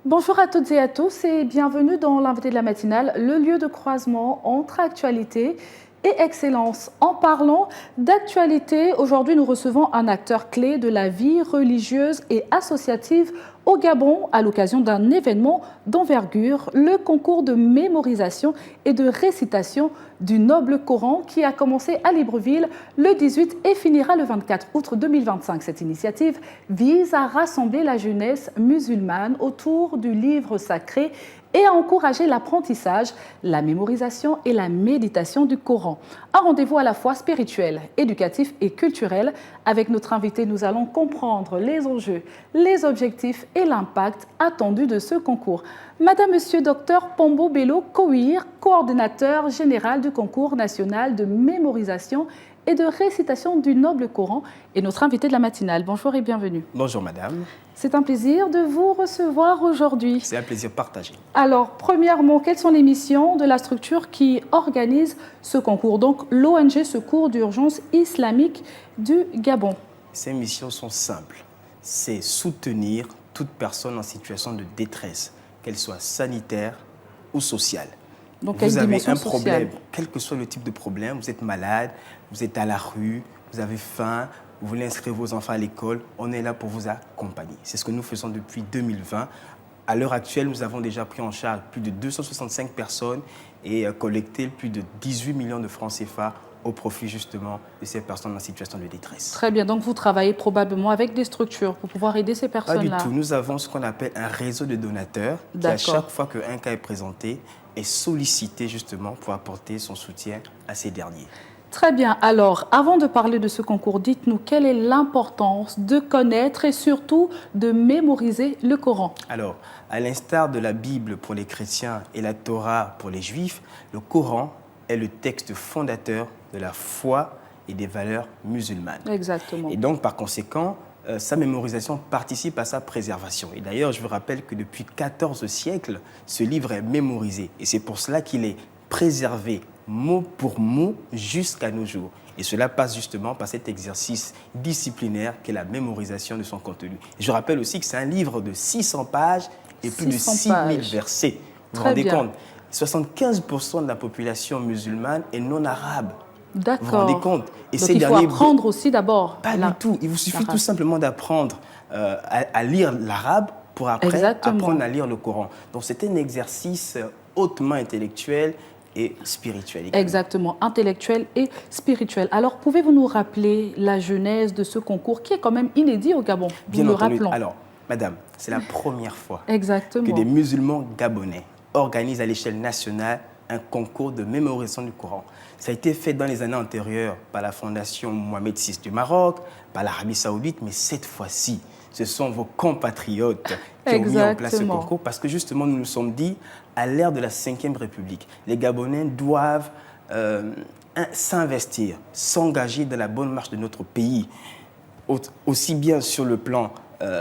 Bonjour à toutes et à tous et bienvenue dans l'invité de la matinale, le lieu de croisement entre actualité et excellence. En parlant d'actualité, aujourd'hui nous recevons un acteur clé de la vie religieuse et associative au Gabon à l'occasion d'un événement d'envergure, le concours de mémorisation et de récitation du Noble Coran qui a commencé à Libreville le 18 et finira le 24 août 2025. Cette initiative vise à rassembler la jeunesse musulmane autour du livre sacré et à encourager l'apprentissage, la mémorisation et la méditation du Coran. Un rendez-vous à la fois spirituel, éducatif et culturel. Avec notre invité, nous allons comprendre les enjeux, les objectifs et l'impact attendu de ce concours. Madame, Monsieur, Docteur Pombo Bello Kouir, coordinateur général du concours national de mémorisation et de récitation du Noble Coran, est notre invité de la matinale. Bonjour et bienvenue. Bonjour madame. C'est un plaisir de vous recevoir aujourd'hui. C'est un plaisir partagé. Alors, premièrement, quelles sont les missions de la structure qui organise ce concours? Donc, l'ONG Secours d'urgence islamique du Gabon. Ces missions sont simples. C'est soutenir toute personne en situation de détresse, qu'elle soit sanitaire ou sociale. Donc, vous avez un sociale? problème, quel que soit le type de problème, vous êtes malade, vous êtes à la rue, vous avez faim, vous voulez inscrire vos enfants à l'école, on est là pour vous accompagner. C'est ce que nous faisons depuis 2020. À l'heure actuelle, nous avons déjà pris en charge plus de 265 personnes et collecté plus de 18 millions de francs CFA au profit justement de ces personnes en situation de détresse. Très bien, donc vous travaillez probablement avec des structures pour pouvoir aider ces personnes-là? Pas du tout, nous avons ce qu'on appelle un réseau de donateurs qui, à chaque fois qu'un cas est présenté, est sollicité justement pour apporter son soutien à ces derniers. Très bien. Alors, avant de parler de ce concours, dites-nous quelle est l'importance de connaître et surtout de mémoriser le Coran? Alors, à l'instar de la Bible pour les chrétiens et la Torah pour les juifs, le Coran est le texte fondateur de la foi et des valeurs musulmanes. Exactement. Et donc, par conséquent, sa mémorisation participe à sa préservation. Et d'ailleurs, je vous rappelle que depuis 14 siècles, ce livre est mémorisé. Et c'est pour cela qu'il est préservé mot pour mot jusqu'à nos jours. Et cela passe justement par cet exercice disciplinaire qu'est la mémorisation de son contenu. Et je rappelle aussi que c'est un livre de 600 pages et plus de 6000 versets. Vous vous rendez compte? 75% de la population musulmane est non arabe. D'accord. Vous vous rendez compte? Et donc il faut apprendre aussi d'abord. Pas du tout. Il vous suffit tout simplement d'apprendre à lire l'arabe pour après apprendre à lire le Coran. Donc c'est un exercice hautement intellectuel et spirituel. Exactement, intellectuel et spirituel. Alors, pouvez-vous nous rappeler la genèse de ce concours qui est quand même inédit au Gabon? Bien entendu. Alors, madame, c'est la première fois que des musulmans gabonais organisent à l'échelle nationale un concours de mémorisation du Coran. Ça a été fait dans les années antérieures par la fondation Mohamed VI du Maroc, par l'Arabie Saoudite, mais cette fois-ci, ce sont vos compatriotes qui ont mis en place ce concours parce que justement, nous nous sommes dit, à l'ère de la Ve République, les Gabonais doivent s'investir, s'engager dans la bonne marche de notre pays, aussi bien sur le plan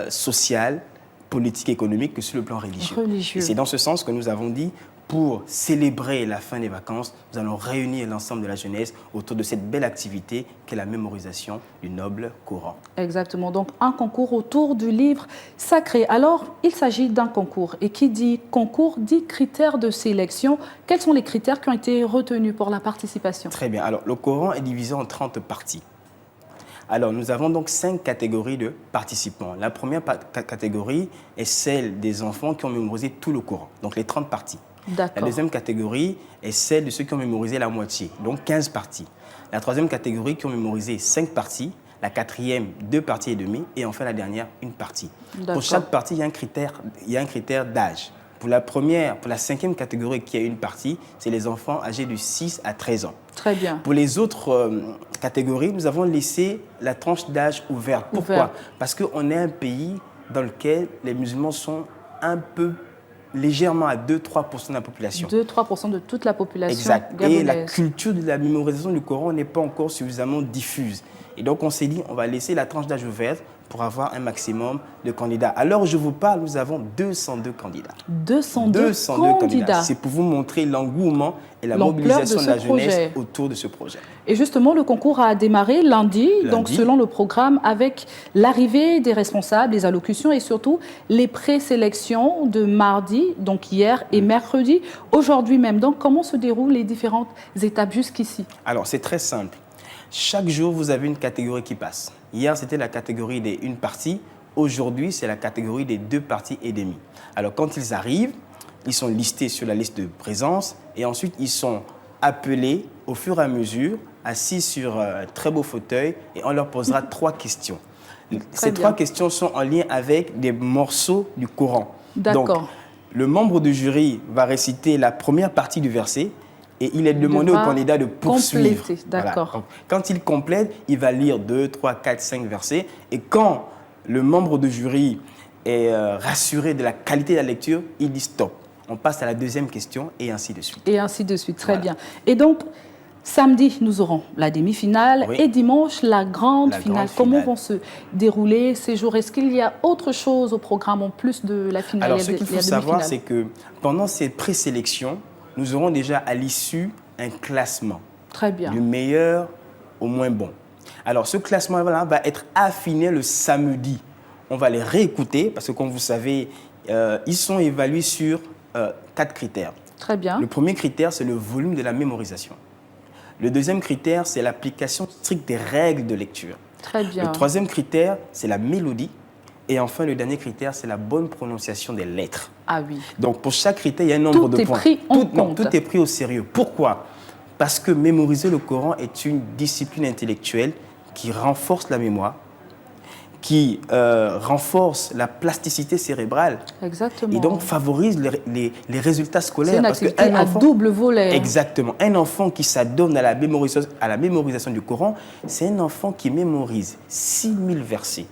social, politique, économique que sur le plan religieux. Et c'est dans ce sens que nous avons dit, pour célébrer la fin des vacances, nous allons réunir l'ensemble de la jeunesse autour de cette belle activité qu'est la mémorisation du Noble Coran. Exactement, donc un concours autour du livre sacré. Alors, il s'agit d'un concours. Et qui dit concours dit critères de sélection. Quels sont les critères qui ont été retenus pour la participation? Très bien. Alors, le Coran est divisé en 30 parties. Alors, nous avons donc 5 catégories de participants. La première catégorie est celle des enfants qui ont mémorisé tout le Coran, donc les 30 parties. La deuxième catégorie est celle de ceux qui ont mémorisé la moitié, donc 15 parties. La troisième catégorie qui ont mémorisé 5 parties. La quatrième, 2 parties et demie. Et enfin, la dernière, 1 partie. Pour chaque partie, il y a un critère d'âge. Pour la 5e catégorie qui a 1 partie, c'est les enfants âgés de 6 à 13 ans. Très bien. Pour les autres catégories, nous avons laissé la tranche d'âge ouverte. Pourquoi? Parce qu'on est un pays dans lequel les musulmans sont un peu légèrement à 2-3% de la population. 2-3% de toute la population. Exact. Gabonaise. Et la culture de la mémorisation du Coran n'est pas encore suffisamment diffuse. Et donc on s'est dit, on va laisser la tranche d'âge ouverte pour avoir un maximum de candidats. Alors, je vous parle, nous avons 202 candidats. 202 candidats. C'est pour vous montrer l'engouement et la L'ampleur mobilisation de la jeunesse projet. autour de ce projet. Et justement, le concours a démarré lundi, donc selon le programme, avec l'arrivée des responsables, les allocutions et surtout les présélections de mardi, donc hier, et mercredi, aujourd'hui même. Donc, comment se déroulent les différentes étapes jusqu'ici? Alors, c'est très simple. Chaque jour, vous avez une catégorie qui passe. Hier, c'était la catégorie des 1 partie. Aujourd'hui, c'est la catégorie des 2 parties et demie. Alors, quand ils arrivent, ils sont listés sur la liste de présence et ensuite, ils sont appelés au fur et à mesure, assis sur un très beau fauteuil et on leur posera 3 questions. Ces 3 questions sont en lien avec des morceaux du Coran. D'accord. Donc, le membre du jury va réciter la première partie du verset et il est demandé au candidat de poursuivre. D'accord. Voilà. Quand il complète, il va lire 2, 3, 4, 5 versets. Et quand le membre du jury est rassuré de la qualité de la lecture, il dit stop. On passe à la deuxième question et ainsi de suite. Et ainsi de suite, très bien. Et donc, samedi, nous aurons la demi-finale et dimanche, la grande finale. Comment vont se dérouler ces jours? Est-ce qu'il y a autre chose au programme en plus de la finale? Alors, ce qu'il faut savoir, c'est que pendant ces présélections, nous aurons déjà à l'issue un classement. Très bien. Du meilleur au moins bon. Alors, ce classement-là va être affiné le samedi. On va les réécouter parce que, comme vous savez, ils sont évalués sur 4 critères. Très bien. Le premier critère, c'est le volume de la mémorisation. Le deuxième critère, c'est l'application stricte des règles de lecture. Très bien. Le troisième critère, c'est la mélodie. Et enfin, le dernier critère, c'est la bonne prononciation des lettres. Ah oui. Donc, pour chaque critère, il y a un nombre de points. Tout est pris au sérieux. Pourquoi? Parce que mémoriser le Coran est une discipline intellectuelle qui renforce la mémoire, qui renforce la plasticité cérébrale. Exactement. Et donc favorise les résultats scolaires. C'est une activité à double volet. Exactement. Un enfant qui s'adonne à la mémorisation du Coran, c'est un enfant qui mémorise 6000 versets,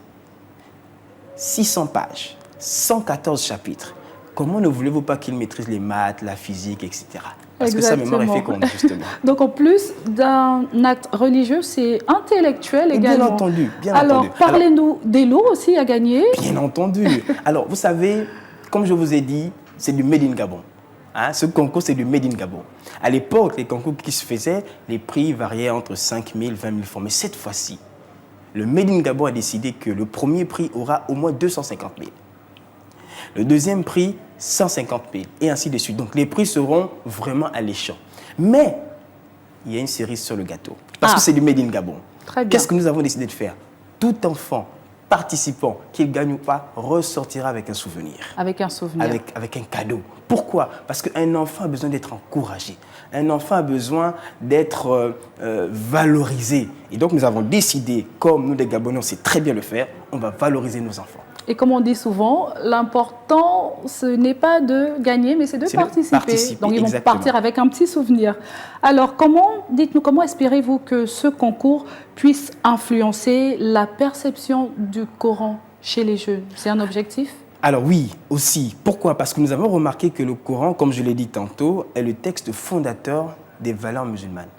600 pages, 114 chapitres. Comment ne voulez-vous pas qu'il maîtrise les maths, la physique, etc. Parce que sa mémoire est féconde, justement. Donc, en plus d'un acte religieux, c'est intellectuel également. Bien entendu, bien entendu. Alors, parlez-nous des lots aussi à gagner. Bien entendu. Alors, vous savez, comme je vous ai dit, c'est du Made in Gabon. Hein, ce concours, c'est du Made in Gabon. À l'époque, les concours qui se faisaient, les prix variaient entre 5 000 et 20 000 francs. Mais cette fois-ci, le Made in Gabon a décidé que le premier prix aura au moins 250 000. Le deuxième prix, 150 000, et ainsi de suite. Donc, les prix seront vraiment alléchants. Mais, il y a une cerise sur le gâteau, parce que c'est du Made in Gabon. Qu'est-ce que nous avons décidé de faire? Tout enfant participant, qu'il gagne ou pas, ressortira avec un souvenir. Avec un souvenir. Avec un cadeau. Pourquoi? Parce qu'un enfant a besoin d'être encouragé. Un enfant a besoin d'être valorisé. Et donc, nous avons décidé, comme nous, les Gabonais, on sait très bien le faire, on va valoriser nos enfants. Et comme on dit souvent, l'important, ce n'est pas de gagner, mais c'est de participer. Donc, ils vont partir avec un petit souvenir. Alors, dites-nous, comment espérez-vous que ce concours puisse influencer la perception du Coran chez les jeunes? C'est un objectif? Alors oui, aussi. Pourquoi? Parce que nous avons remarqué que le Coran, comme je l'ai dit tantôt, est le texte fondateur des valeurs musulmanes.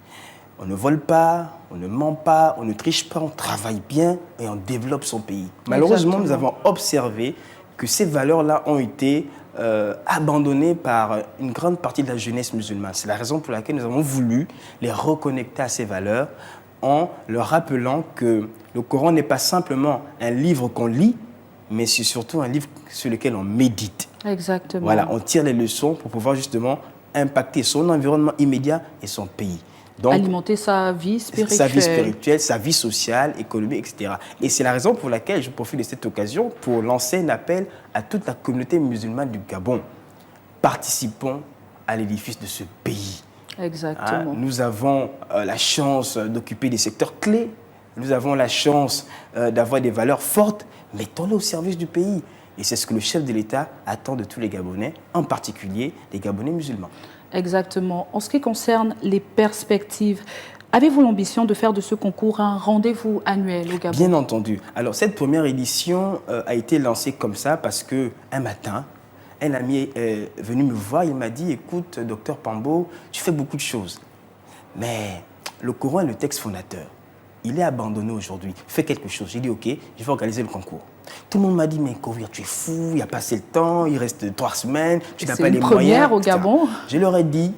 On ne vole pas, on ne ment pas, on ne triche pas, on travaille bien et on développe son pays. Malheureusement, nous avons observé que ces valeurs-là ont été abandonnées par une grande partie de la jeunesse musulmane. C'est la raison pour laquelle nous avons voulu les reconnecter à ces valeurs en leur rappelant que le Coran n'est pas simplement un livre qu'on lit, mais c'est surtout un livre sur lequel on médite. Exactement. Voilà, on tire les leçons pour pouvoir justement impacter son environnement immédiat et son pays. Donc, alimenter sa vie spirituelle. Sa vie sociale, économique, etc. Et c'est la raison pour laquelle je profite de cette occasion pour lancer un appel à toute la communauté musulmane du Gabon. Participons à l'édifice de ce pays. Exactement. Nous avons la chance d'occuper des secteurs clés. Nous avons la chance d'avoir des valeurs fortes. Mettons-les au service du pays. Et c'est ce que le chef de l'État attend de tous les Gabonais, en particulier les Gabonais musulmans. Exactement. En ce qui concerne les perspectives, avez-vous l'ambition de faire de ce concours un rendez-vous annuel au Gabon? Bien entendu. Alors, cette première édition a été lancée comme ça parce qu'un matin, un ami est venu me voir, il m'a dit, écoute, docteur Pambo, tu fais beaucoup de choses, mais le Coran est le texte fondateur. il est abandonné aujourd'hui. Fais quelque chose. J'ai dit, OK, je vais organiser le concours. Tout le monde m'a dit, mais Kowir, tu es fou, il n'y a pas assez de temps, il reste 3 semaines, tu n'as pas les moyens. C'est une première au Gabon. Je leur ai dit,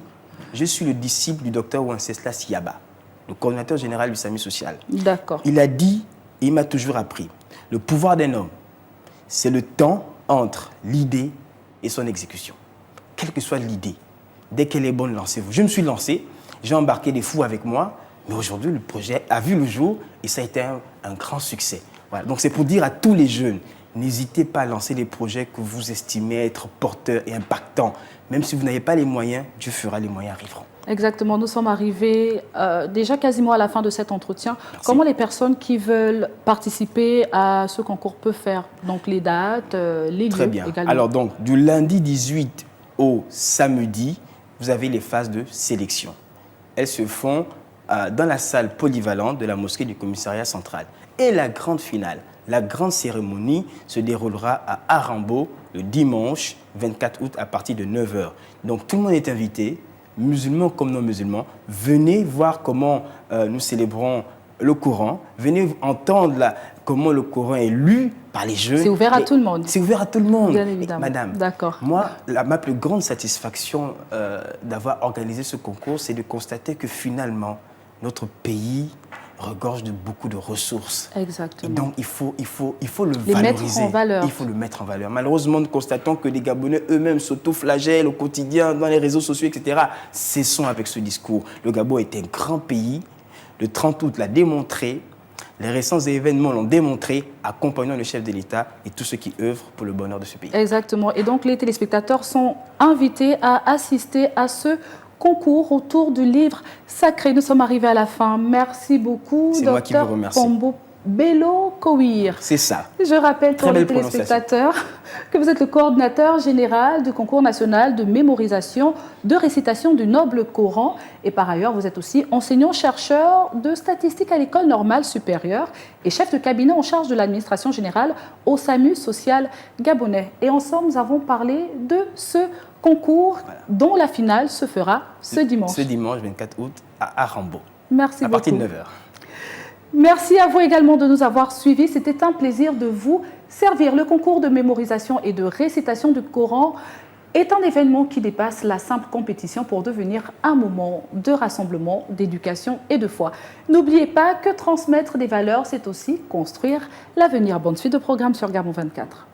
je suis le disciple du docteur Wenceslas Yaba, le coordinateur général du SAMU social. D'accord. Il a dit, et il m'a toujours appris, le pouvoir d'un homme, c'est le temps entre l'idée et son exécution. Quelle que soit l'idée, dès qu'elle est bonne, lancez-vous. Je me suis lancé, j'ai embarqué des fous avec moi, mais aujourd'hui, le projet a vu le jour et ça a été un grand succès. Voilà. Donc, c'est pour dire à tous les jeunes, n'hésitez pas à lancer les projets que vous estimez être porteurs et impactants. Même si vous n'avez pas les moyens, Dieu fera, les moyens arriveront. Exactement, nous sommes arrivés déjà quasiment à la fin de cet entretien. Merci. Comment les personnes qui veulent participer à ce concours peuvent faire? Donc les dates, les lieux Très bien. également. Alors donc, du lundi 18 au samedi, vous avez les phases de sélection. Elles se font dans la salle polyvalente de la mosquée du commissariat central. Et la grande finale, la grande cérémonie se déroulera à Arambo le dimanche 24 août à partir de 9 h. Donc tout le monde est invité, musulmans comme non musulmans. Venez voir comment nous célébrons le Coran. Venez entendre comment le Coran est lu par les jeunes. C'est ouvert à tout le monde. C'est ouvert à tout le monde. Bien évidemment. Madame, moi, ma plus grande satisfaction d'avoir organisé ce concours, c'est de constater que finalement, notre pays regorge de beaucoup de ressources. Exactement. Et donc, il faut le les valoriser. Mettre en valeur. Il faut le mettre en valeur. Malheureusement, nous constatons que les Gabonais eux-mêmes s'auto-flagellent au quotidien, dans les réseaux sociaux, etc. Cessons avec ce discours. Le Gabon est un grand pays. Le 30 août l'a démontré. Les récents événements l'ont démontré. Accompagnons le chef de l'État et tous ceux qui œuvrent pour le bonheur de ce pays. Exactement. Et donc, les téléspectateurs sont invités à assister à ce concours autour du livre sacré. Nous sommes arrivés à la fin. Merci beaucoup, C'est moi qui vous remercie. Pombo Bello Kowir. C'est ça. Je rappelle pour les téléspectateurs que vous êtes le coordinateur général du concours national de mémorisation de récitation du Noble Coran. Et par ailleurs, vous êtes aussi enseignant-chercheur de statistiques à l'École normale supérieure et chef de cabinet en charge de l'administration générale au SAMU social gabonais. Et ensemble, nous avons parlé de ce concours dont la finale se fera ce dimanche. Ce dimanche 24 août à Arambo. Merci beaucoup. À partir de 9 h. Merci à vous également de nous avoir suivis. C'était un plaisir de vous servir. Le concours de mémorisation et de récitation du Coran est un événement qui dépasse la simple compétition pour devenir un moment de rassemblement, d'éducation et de foi. N'oubliez pas que transmettre des valeurs, c'est aussi construire l'avenir. Bonne suite de programme sur Gabon 24.